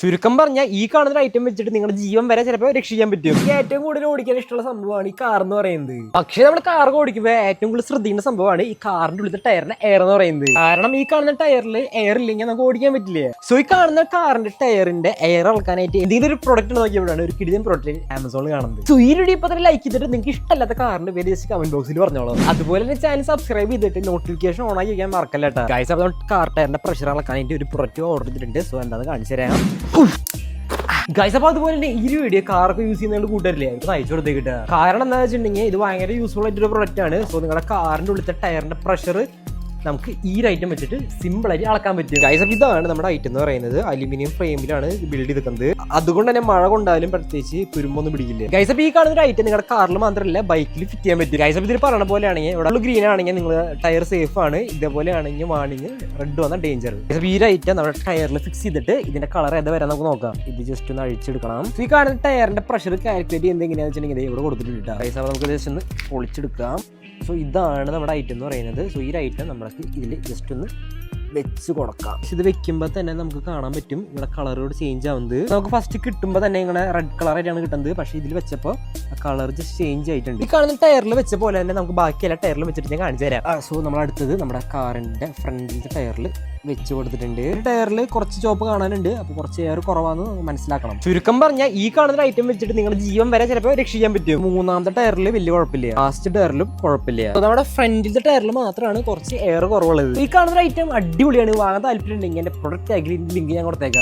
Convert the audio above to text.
ചുരുക്കം പറഞ്ഞാൽ ഈ കാണുന്ന ഐറ്റം വെച്ചിട്ട് നിങ്ങളുടെ ജീവൻ വരെ ചിലപ്പോൾ രക്ഷിക്കാൻ പറ്റും. ഏറ്റവും കൂടുതൽ ഓടിക്കാൻ ഇഷ്ടമുള്ള സംഭവമാണ് ഈ കാർ എന്ന് പറയുന്നത്. പക്ഷേ നമ്മൾ കാർ ഓടിക്കുമ്പോൾ ഏറ്റവും കൂടുതൽ ശ്രദ്ധിക്കുന്ന സംഭവമാണ് ഈ കാറിന്റെ ഉള്ളിലത്തെ ടയറിന്റെ എയർ എന്ന് പറയുന്നത്. കാരണം ഈ കാണുന്ന ടയറിൽ എയർ ഇല്ലെങ്കിൽ നമുക്ക് ഓടിക്കാൻ പറ്റില്ല. സോ ഈ കാണുന്ന കാറിന്റെ ടയറിന്റെ എയർ അളക്കാനായിട്ട് എന്തെങ്കിലും ഒരു പ്രൊഡക്റ്റ് നോക്കിയപ്പോഴാണ് ഒരു കിടിലൻ പ്രൊഡക്റ്റ് ആമസോണിൽ കാണുന്നത്. സോ ഈ വീഡിയോ ഇപ്പോൾ തന്നെ ലൈക്ക് ചെയ്തിട്ട് നിങ്ങൾക്ക് ഇഷ്ടമല്ലാത്ത കാറിന്റെ പേര് ജസ്റ്റ് കമന്റ് ബോക്സിൽ പറഞ്ഞോളൂ. അതുപോലെ തന്നെ ചാനൽ സബ്സ്ക്രൈബ് ചെയ്തിട്ട് നോട്ടിഫിക്കേഷൻ ഓൺ ആക്കി വയ്ക്കാൻ മറക്കല്ല കേട്ടോ. ഗൈസ്, അപ്പോൾ കാർ ടയറിന്റെ പ്രഷർ അളക്കാനായിട്ട് ഒരു പ്രൊഡക്റ്റ് ഓർഡർ ചെയ്തിട്ടുണ്ട്. സോ എന്താണെന്ന് കാണിച്ചു തരാം. ഗൈസ്, അപ്പോൾ അതുപോലെ തന്നെ ഈ വീഡിയോ കാറൊക്കെ യൂസ് ചെയ്യുന്ന കൂട്ടരില്ലേ, എനിക്ക് അയച്ചു കൊടുത്തേക്കിട്ട്. കാരണം എന്താ വെച്ചിട്ടുണ്ടെങ്കിൽ ഇത് ഭയങ്കര യൂസ്ഫുൾ ആയിട്ടൊരു പ്രൊഡക്റ്റ് ആണ്. സോ നിങ്ങളുടെ കാറിന്റെ ഉള്ളിലത്തെ ടയറിന്റെ പ്രഷർ നമുക്ക് ഈ ഒരു ഐറ്റം വെച്ചിട്ട് സിമ്പിൾ ആയിട്ട് അളക്കാൻ പറ്റും. ഗൈസ്, അപ്പോൾ ഇതാണ് നമ്മുടെ ഐറ്റം എന്ന് പറയുന്നത്. അലുമിനിയം ഫ്രെയിമിലാണ് ബിൽഡ് ചെയ്തിരിക്കുന്നത്. അതുകൊണ്ട് തന്നെ മഴ കൊണ്ടാലും പ്രത്യേകിച്ച് തുരുമ്പൊന്നും പിടിക്കില്ല. ഗൈസ്, അപ്പോൾ ഈ കാണുന്ന ഒരു ഐറ്റം നിങ്ങളുടെ കാറിൽ മാത്രമല്ല ബൈക്കിൽ ഫിറ്റ് ചെയ്യാൻ പറ്റും. ഗൈസ്, അപ്പോൾ ഇതിൽ പറഞ്ഞ പോലെ ആണെങ്കിൽ ഇവിടെ ഗ്രീൻ ആണെങ്കിൽ നിങ്ങൾ ടയർ സേഫ് ആണ്, ഇതേപോലെ ആണെങ്കിൽ വാണിങ് റെഡ് വന്ന ഡേഞ്ചർ. ഗൈസ്, ഈ ഒരു ഐറ്റം നമ്മുടെ ടയറിൽ ഫിക്സ് ചെയ്തിട്ട് ഇതിന്റെ കളർ ഏതാ വരാൻ നമുക്ക് നോക്കാം. ഇത് ജസ്റ്റ് ഒന്ന് അഴിച്ചെടുക്കണം. ഈ കാണുന്ന ടയറിന്റെ പ്രഷർ കാൽക്കുലേറ്റ് ചെയ്യുന്നത് എങ്ങനെയാണെന്ന് വെച്ചിട്ടുണ്ടെങ്കിൽ ഇവിടെ കൊടുത്തിട്ടുണ്ട്. ഗൈസ്, അപ്പോൾ നമുക്ക് ജസ്റ്റ് ഒന്ന് പൊളിച്ചെടുക്കാം. സോ ഇതാണ് നമ്മുടെ ഐറ്റം എന്ന് പറയുന്നത്. സോ ഈ ഐറ്റം നമ്മൾക്ക് ഇതിൽ ജസ്റ്റ് ഒന്ന് വെച്ച് കൊടുക്കാം. ഇത് വെക്കുമ്പോൾ തന്നെ നമുക്ക് കാണാൻ പറ്റും ഇവിടെ കളറോട് ചേഞ്ച് ആവുന്നത്. നമുക്ക് ഫസ്റ്റ് കിട്ടുമ്പോൾ തന്നെ ഇങ്ങനെ റെഡ് കളർ ആയിട്ടാണ് കിട്ടുന്നത്. പക്ഷേ ഇതിൽ വെച്ചപ്പോൾ ആ കളർ ജസ്റ്റ് ചേഞ്ച് ആയിട്ടുണ്ട്. ഈ കാണുന്ന ടയറിൽ വെച്ച പോലെ തന്നെ നമുക്ക് ബാക്കി എല്ലാ ടയറിലും വെച്ചിട്ട് ഞാൻ കാണിച്ചു തരാം. സോ നമ്മൾ അടുത്തത് നമ്മുടെ കാറിന്റെ ഫ്രണ്ടിലത്തെ ടയറിൽ വെച്ച് കൊടുത്തിട്ടുണ്ട്. ഒരു ടയറിൽ കുറച്ച് ചോപ്പ് കാണാനുണ്ട്, അപ്പോൾ കുറച്ച് എയർ കുറവാണെന്ന് മനസ്സിലാക്കണം. ചുരുക്കം പറഞ്ഞാൽ ഈ കാണുന്ന ഐറ്റം വെച്ചിട്ട് നിങ്ങളുടെ ജീവൻ വരെ ചിലപ്പോൾ രക്ഷിക്കാൻ പറ്റും. മൂന്നാമത്തെ ടയറിൽ വലിയ കുഴപ്പമില്ല, ലാസ്റ്റ് ടയറിലും കുഴപ്പമില്ല. നമ്മുടെ ഫ്രണ്ടിലത്തെ ടയറിൽ മാത്രമാണ് കുറച്ച് എയർ കുറവുള്ളത്. ഈ കാണുന്ന ഐറ്റം അടിപൊളിയാണ്. വാങ്ങാൻ താല്പര്യം ഉണ്ടെങ്കിൽ എന്റെ പ്രൊഡക്റ്റ് ലിങ്ക് ഞാൻ കൊടുത്തേക്കാം.